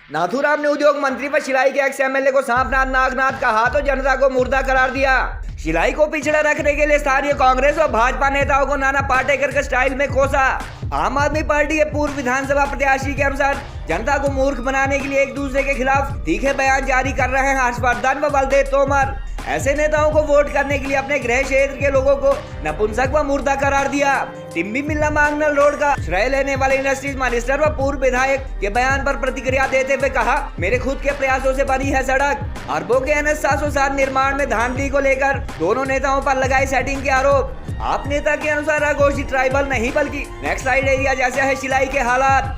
नाथूराम ने उद्योग मंत्री व शिलाई के एक्स एमएलए को सांपनाथ नागनाथ कहा तो जनता को मुर्दा करार दिया। शिलाई को पिछड़ा रखने के लिए स्थानीय कांग्रेस और भाजपा नेताओं को नाना पाटेकर के स्टाइल में कोसा। आम आदमी पार्टी के पूर्व विधानसभा प्रत्याशी के अनुसार जनता को मूर्ख बनाने के लिए एक दूसरे के खिलाफ तीखे बयान जारी कर रहे हैं हर्षवर्धन व बलदेव तोमर। ऐसे नेताओं को वोट करने के लिए अपने गृह क्षेत्र के लोगों को नपुंसक व मुर्दा करार दिया। टिम्बी मिल्ला मांगनल रोड का श्रेय लेने वाले इंडस्ट्रीज मिनिस्टर व पूर्व विधायक के बयान पर प्रतिक्रिया देते हुए कहा, मेरे खुद के प्रयासों से बनी है सड़क। अरबों के NH 707 निर्माण में धांधली को लेकर दोनों नेताओं पर लगाए सेटिंग के आरोप। आप नेता के अनुसार अघोषित ट्राइबल नहीं बल्कि नेक्स्ट साइड एरिया जैसा है शिलाई के हालात।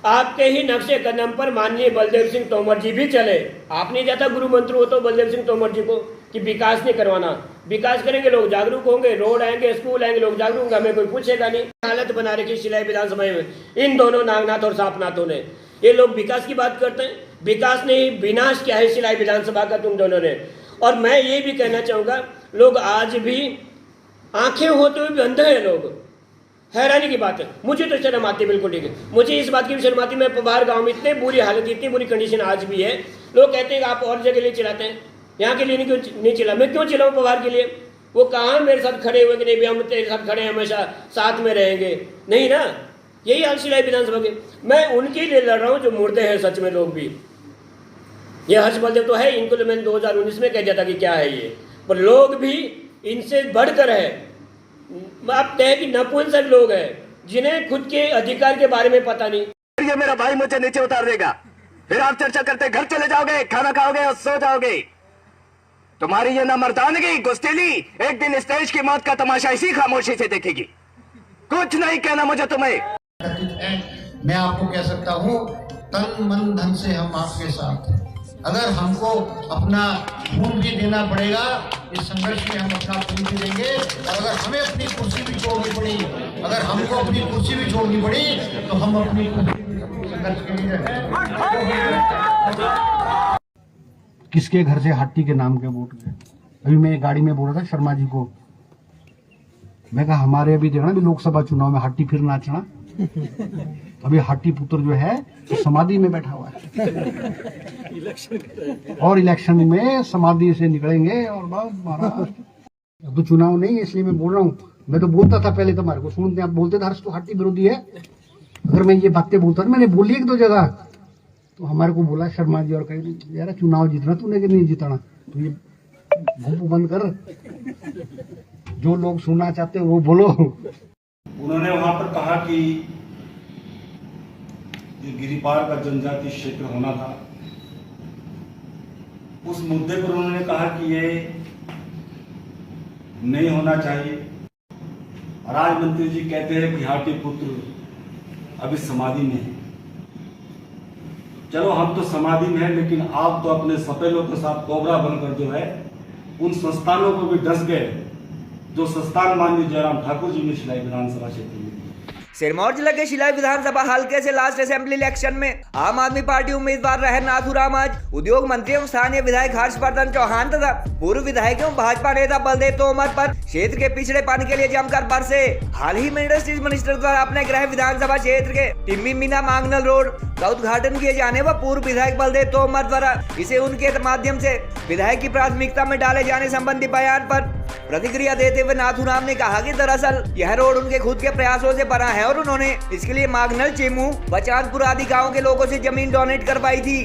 आपके ही नक्शे कदम पर माननीय बलदेव सिंह तोमर जी भी चले। आप नहीं जाता गुरु मंत्र हो तो बलदेव सिंह तोमर जी को कि विकास नहीं करवाना। विकास करेंगे लोग जागरूक होंगे, रोड आएंगे, स्कूल आएंगे, लोग जागरूक होंगे, हमें कोई पूछेगा नहीं। हालत बना रखी शिलाई विधानसभा में इन दोनों नागनाथ और सांपनाथों ने। ये लोग विकास की बात करते हैं, विकास नहीं विनाश क्या है शिलाई विधानसभा का तुम दोनों ने। और मैं ये भी कहना चाहूँगा, लोग आज भी आंखें होते हुए भी अंधे हैं लोग। हैरानी की बात है, मुझे तो शर्म आती है, बिल्कुल ठीक है, मुझे इस बात की भी शर्म आती है। मैं पवार गांव में इतनी बुरी हालत, इतनी बुरी कंडीशन आज भी है। लोग कहते हैं कि आप और जगह लिए चिल्लाते हैं, यहाँ के लिए नहीं चिल्ला। मैं क्यों चिल्लाऊँ पवार के लिए? वो कहाँ मेरे साथ खड़े हुए कि नहीं भी हम तेरे साथ खड़े हैं, हमेशा साथ में रहेंगे, नहीं ना। यही हाल शिलाई विधानसभा के। मैं उनके लिए लड़ रहा हूँ जो मुर्दे हैं सच में लोग भी। ये हर्ष बलदेव तो है, इनको तो मैंने 2019 में कह दिया था कि क्या है ये, पर लोग भी इनसे बढ़कर है। आप कहें कि नपुंसक लोग हैं जिन्हें खुद के अधिकार के बारे में पता नहीं। ये मेरा भाई मुझे नीचे उतार देगा, फिर आप चर्चा करते घर चले जाओगे, खाना खाओगे और सो जाओगे। तुम्हारी ये ना मर्दानगी गुस्तीली एक दिन स्टेज की मौत का तमाशा इसी खामोशी से देखेगी। कुछ नहीं कहना मुझे तुम्हें। मैं आपको कह सकता हूँ, तन मन धन से हम आपके साथ हैं। अगर हमको अपना खून भी देना पड़ेगा इस संघर्ष में, हम अपना खून भी देंगे। और अगर हमें अपनी कुर्सी भी छोड़नी पड़ी, अगर हमको अपनी कुर्सी भी छोड़नी पड़ी, तो हम अपनी संघर्ष के लिए। किसके घर से हट्टी के नाम के वोट गए? अभी मैं गाड़ी में बोल रहा था शर्मा जी को, मैं कहा हमारे अभी देखना भी लोकसभा चुनाव में हट्टी फिर नाचना। अभी हट्टी पुत्र जो है तो समाधि में बैठा हुआ है और इलेक्शन में समाधि से निकलेंगे। और महाराज तो चुनाव नहीं है, इसलिए मैं बोल रहा हूँ। मैं तो बोलता था पहले, तुम्हारे को सुनते आप बोलते थे हर्ष तो हट्टी विरोधी है। अगर मैं ये बातें बोलता था, मैंने बोली एक दो जगह, तो हमारे को बोला शर्मा जी और कहीं यार चुनाव जीतना तूने कि नहीं जीतना, तो ये घूप बंद कर, जो लोग सुनना चाहते वो बोलो। उन्होंने वहां पर कहा कि जो गिरिपार का जनजाति क्षेत्र होना था, उस मुद्दे पर उन्होंने कहा कि ये नहीं होना चाहिए। राज मंत्री जी कहते हैं कि हाटी पुत्र अभी समाधि में है। चलो हम तो समाधि में है, लेकिन आप तो अपने सपेलों के साथ कोबरा बनकर जो है उन संस्थानों को भी डस गए जो संस्थान माननीय जयराम ठाकुर जी ने शिलाई विधानसभा क्षेत्र में। सिरमौर जिला के शिलाई विधानसभा हल्के से लास्ट असेंबली इलेक्शन में आम आदमी पार्टी उम्मीदवार रहे नाथूराम आज उद्योग मंत्री एवं स्थानीय विधायक हर्षवर्धन चौहान तथा पूर्व विधायक एवं भाजपा नेता बलदेव तोमर पर क्षेत्र के पिछड़ेपन के लिए जमकर बरसे। हाल ही में इंडस्ट्रीज मिनिस्टर द्वारा अपने गृह विधानसभा क्षेत्र के टिम्बी मिल्ला मांगनल रोड का उद्घाटन किए जाने व पूर्व विधायक बलदेव तोमर द्वारा इसे उनके माध्यम से विधायक की प्राथमिकता में डाले जाने संबंधी बयान पर प्रतिक्रिया देते हुए नाथूराम ने कहा कि दरअसल यह रोड उनके खुद के प्रयासों से बना है और उन्होंने इसके लिए मांगनल, चेमू व चांदपुर आदि गाँव के लोगों से जमीन डोनेट करवाई थी।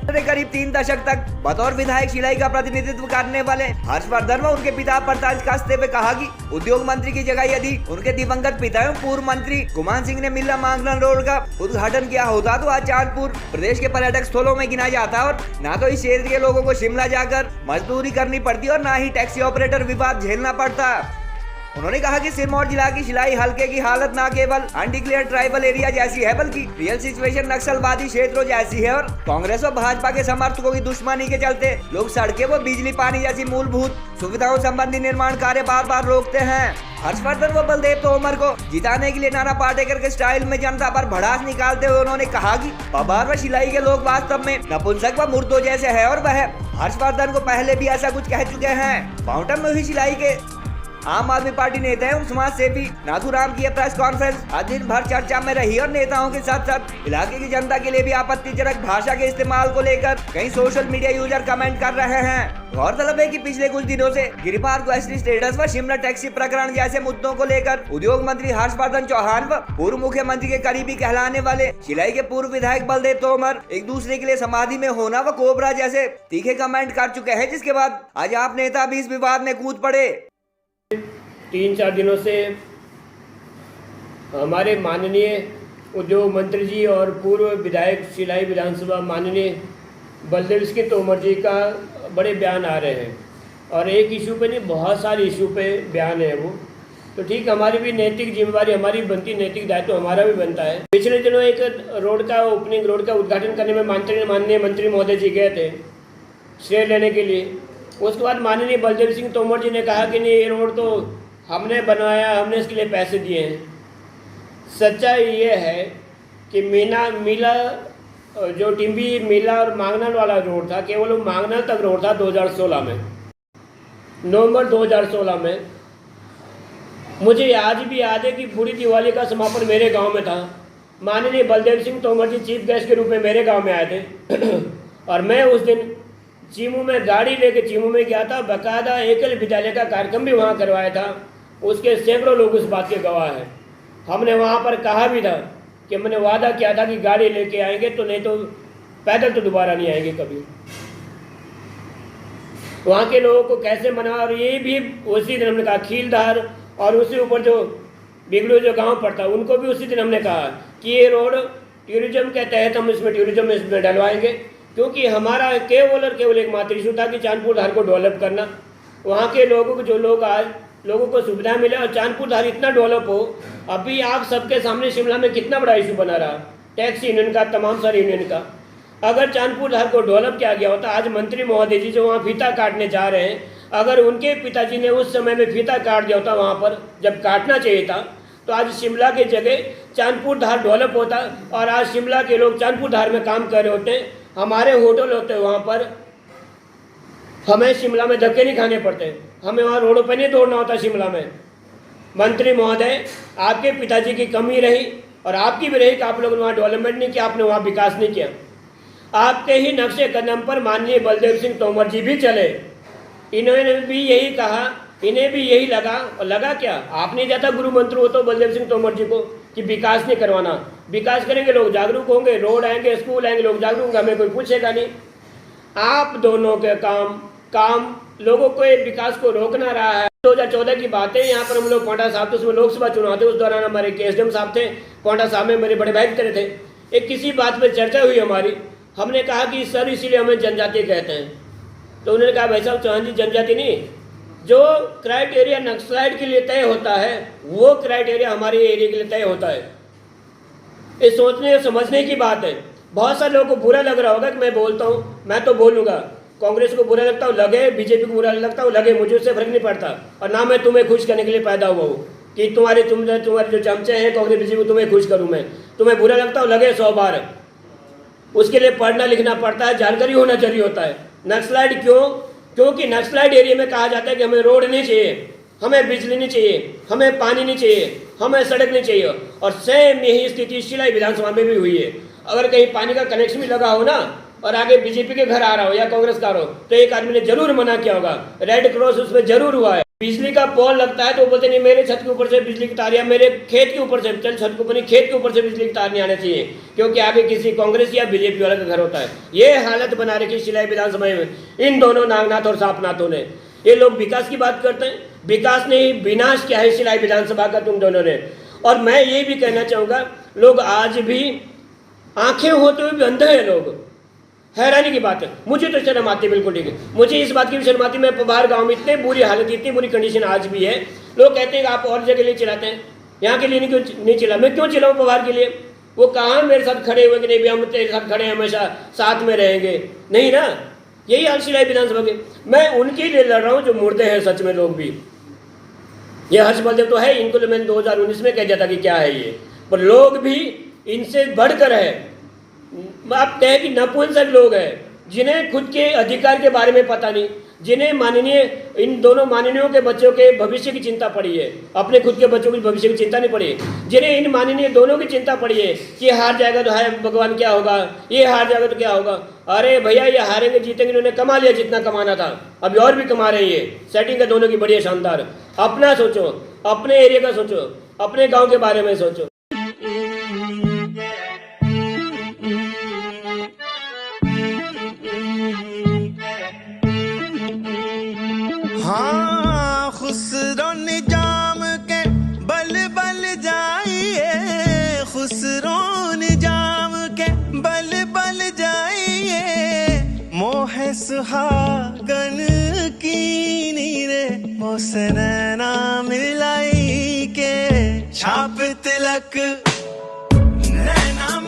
करीब 3 दशक तक बतौर विधायक शिलाई का प्रतिनिधित्व करने वाले हर्षवर्धन व उनके पिता पर तंज कसते हुए कहा कि उद्योग मंत्री की जगह यदि उनके दिवंगत पिता एवं पूर्व मंत्री गुमान सिंह ने मिल्ला मांगनल रोड का उद्घाटन किया होता तो आज चांदपुर प्रदेश के पर्यटक स्थलों में गिना जाता और न तो इस क्षेत्र के लोगों को शिमला जाकर मजदूरी करनी पड़ती और न ही टैक्सी ऑपरेटर विवाद झेलना पड़ता। उन्होंने कहा कि सिरमौर जिला की शिलाई हल्के की हालत न केवल अनडिक्लेयर्ड ट्राइबल एरिया जैसी है बल्कि रियल सिचुएशन नक्सलवादी क्षेत्रों जैसी है और कांग्रेस और भाजपा के समर्थकों की दुश्मनी के चलते लोग सड़कें व बिजली पानी जैसी मूलभूत सुविधाओं संबंधी निर्माण कार्य बार बार रोकते हैं। हर्षवर्धन व बलदेव तोमर को जिताने के लिए नाना पाटेकर के स्टाइल में जनता पर भड़ास निकालते हुए उन्होंने कहा कि पवार व शिलाई के लोग वास्तव में नपुंसक व मुर्दों जैसे है और वह हर्षवर्धन को पहले भी ऐसा कुछ कह चुके हैं। पाउंटा में हुई शिलाई के आम आदमी पार्टी नेता एवं समाज सेवी नाथूराम की यह प्रेस कॉन्फ्रेंस आज दिन भर चर्चा में रही और नेताओं के साथ साथ इलाके की जनता के लिए भी आपत्तिजनक भाषा के इस्तेमाल को लेकर कई सोशल मीडिया यूजर कमेंट कर रहे हैं। गौरतलब है कि पिछले कुछ दिनों से गिरिपार क्वेश्चन स्टेटस व शिमला टैक्सी प्रकरण जैसे मुद्दों को लेकर उद्योग मंत्री हर्षवर्धन चौहान व पूर्व मुख्यमंत्री के करीबी कहलाने वाले शिलाई के पूर्व विधायक बलदेव तोमर एक दूसरे के लिए समाधि में होना व कोबरा जैसे तीखे कमेंट कर चुके हैं, जिसके बाद आज आप नेता भी इस विवाद में कूद पड़े। 3-4 दिनों से हमारे माननीय उद्योग मंत्री जी और पूर्व विधायक शिलाई विधानसभा माननीय बलदेव सिंह तोमर जी का बड़े बयान आ रहे हैं और एक इशू पे नहीं, बहुत सारे इशू पे बयान है वो। तो ठीक, हमारी भी नैतिक जिम्मेवारी हमारी बनती, नैतिक दायित्व हमारा भी बनता है। पिछले दिनों एक रोड का ओपनिंग, रोड का उद्घाटन करने में माननीय मंत्री महोदय जी गए थे श्रेय लेने के लिए। उसके बाद माननीय बलदेव सिंह तोमर जी ने कहा कि नहीं, ये रोड तो हमने बनवाया, हमने इसके लिए पैसे दिए हैं। सच्चाई ये है कि मीला जो टिम्बी मीला और मांगनल वाला रोड था, केवल वो मांगनल तक रोड था 2016 में, नवंबर 2016 में। मुझे आज भी याद है कि बूढ़ी दिवाली का समापन मेरे गांव में था। माननीय बलदेव सिंह तोमर जी चीफ गेस्ट के रूप में मेरे गांव में आए थे और मैं उस दिन चीमू में गाड़ी लेके चीमू में गया था। बाकायदा एकल विद्यालय का कार्यक्रम भी वहाँ करवाया था। उसके सैकड़ों लोग उस बात के गवाह हैं। हमने वहाँ पर कहा भी था कि मैंने वादा किया था कि गाड़ी लेके आएंगे, तो नहीं तो पैदल तो दोबारा नहीं आएंगे कभी। वहाँ के लोगों को कैसे मना, और ये भी उसी दिन हमने कहा खीलधार और उसके ऊपर जो बिगड़ू जो गांव पड़ता उनको भी उसी दिन हमने कहा कि ये रोड टूरिज्म के तहत हम इसमें टूरिज्म इसमें डलवाएंगे, क्योंकि हमारा केवल और केवल एक मात्र इशू था कि चांदपुर धार को डेवलप करना। वहाँ के लोगों को, जो लोग आज लोगों को सुविधा मिले और चांदपुर धार इतना डेवलप हो। अभी आप सबके सामने शिमला में कितना बड़ा इशू बना रहा, टैक्सी यूनियन का, तमाम सारे यूनियन का। अगर चांदपुर धार को डेवलप किया गया होता, आज मंत्री महोदय जी जो वहाँ फीता काटने जा रहे हैं, अगर उनके पिताजी ने उस समय में फीता काट दिया होता वहाँ पर जब काटना चाहिए था, तो आज शिमला की जगह चांदपुर धार डेवलप होता और आज शिमला के लोग चांदपुर धार में काम कर रहे होते। हमारे होटल होते वहाँ पर, हमें शिमला में धक्के नहीं खाने पड़ते, हमें वहाँ रोडों पर नहीं दौड़ना होता शिमला में। मंत्री महोदय, आपके पिताजी की कमी रही और आपकी भी रही कि आप लोगों ने वहाँ डेवलपमेंट नहीं किया, आपने वहाँ विकास नहीं किया। आपके ही नक्शे कदम पर माननीय बलदेव सिंह तोमर जी भी चले। इन्होंने भी यही कहा, इन्हें भी यही लगा, और लगा क्या, आपने दिया था गुरु मंत्र हो तो बलदेव सिंह तोमर जी को कि विकास नहीं करवाना। विकास करेंगे लोग जागरूक होंगे, रोड आएंगे, स्कूल आएंगे, लोग जागरूक होंगे, हमें कोई पूछेगा नहीं। आप दोनों के काम लोगों को विकास को रोकना रहा है। 2014 की बात है, यहाँ पर हम लोग पोंटा साहब थे, उसमें लोकसभा चुनाव थे। उस दौरान हमारे केएसडीएम साहब थे, पोंटा साहब में मेरे बड़े भाई की तरह थे। एक किसी बात पर चर्चा हुई हमारी, हमने कहा कि सर इसीलिए हमें जनजाति कहते हैं। तो उन्होंने कहा भाई साहब चौहान जी, जनजाति नहीं, जो क्राइटेरिया नक्सलाइट के लिए तय होता है वो क्राइटेरिया हमारे एरिया के लिए तय होता है। ये सोचने और समझने की बात है। बहुत सारे लोगों को बुरा लग रहा होगा कि मैं बोलता हूँ, मैं तो बोलूँगा। कांग्रेस को बुरा लगता हो लगे, बीजेपी को बुरा लगता हो लगे, मुझे उससे फर्क नहीं पड़ता। और ना मैं तुम्हें खुश करने के लिए पैदा हुआ हूँ कि तुम्हारे जो चमचे हैं कांग्रेस बीजेपी, तुम्हें खुश करूँ मैं। तुम्हें बुरा लगता हो लगे 100 बार, उसके लिए पढ़ना लिखना पड़ता है, जानकारी होना जरूरी होता है। नक्सलाइट क्यों? क्योंकि नक्सलाइट एरिया में कहा जाता है कि हमें रोड नहीं चाहिए, हमें बिजली नहीं चाहिए, हमें पानी नहीं चाहिए, हमें सड़क नहीं चाहिए। और सेम यही स्थिति शिलाई विधानसभा में भी हुई है। अगर कहीं पानी का कनेक्शन भी लगा हो ना और आगे बीजेपी के घर आ रहा हो या कांग्रेस का हो, तो एक आदमी ने जरूर मना किया होगा, रेड क्रॉस उसमें जरूर हुआ है। बिजली का पोल लगता है तो बोलते नहीं मेरे छत के ऊपर से बिजली की तार या मेरे खेत के ऊपर से, चल छत के ऊपर नहीं, खेत के ऊपर से बिजली की तार नहीं आना चाहिए, क्योंकि आगे किसी कांग्रेस या बीजेपी वाले का घर होता है। ये हालत बना रखी शिलाई विधानसभा में इन दोनों नागनाथ और सापनाथों ने। ये लोग विकास की बात करते हैं, विकास नहीं विनाश क्या है शिलाई विधानसभा का तुम दोनों ने। और मैं ये भी कहना चाहूँगा, लोग आज भी आंखें होते हुए भी अंधे हैं लोग। हैरानी की बात है, मुझे तो शर्म आती है, बिल्कुल ठीक है, मुझे इस बात की भी शर्म आती है। मैं बाहर गांव में इतनी बुरी हालत, इतनी बुरी कंडीशन आज भी है। लोग कहते हैं कि आप और जगह लिए चिल्लाते हैं, यहाँ के लिए नहीं चिल्ला। मैं क्यों चिल्लाऊँ पवार के लिए? वो कहाँ मेरे साथ खड़े हुए कि नहीं भी हम तेरे साथ खड़े हैं, हमेशा साथ में रहेंगे, नहीं ना। यही हाल शिलाई विधानसभा के। मैं उनके लिए लड़ रहा हूँ जो मुर्दे हैं सच में। लोग भी, ये हर्ष बलदेव तो है, इनको तो मैंने 2019 में कह दिया था कि क्या है ये, पर लोग भी इनसे बढ़कर है। आप कहें कि नपुंसक लोग हैं जिन्हें खुद के अधिकार के बारे में पता नहीं, जिन्हें माननीय इन दोनों माननीयों के बच्चों के भविष्य की चिंता पड़ी है, अपने खुद के बच्चों की भविष्य की चिंता नहीं पड़ी, जिन्हें इन माननीय दोनों की चिंता पड़ी है कि ये हार जाएगा तो हाय भगवान क्या होगा, ये हार जाएगा तो क्या होगा। अरे भैया ये हारेंगे जीतेंगे, इन्होंने कमा लिया जितना कमाना था, अभी और भी कमा रहे हैं। सेटिंग है दोनों की बढ़िया शानदार। अपना सोचो, अपने एरिया का सोचो, अपने गाँव के बारे में सोचो। हाँ खुसरो निजाम के बल बल जाइए, खुसरो निजाम के बल बल जाइए, मोह सुहागन की नीरे मोसे नैना मिलाई के, छाप तिलक नैना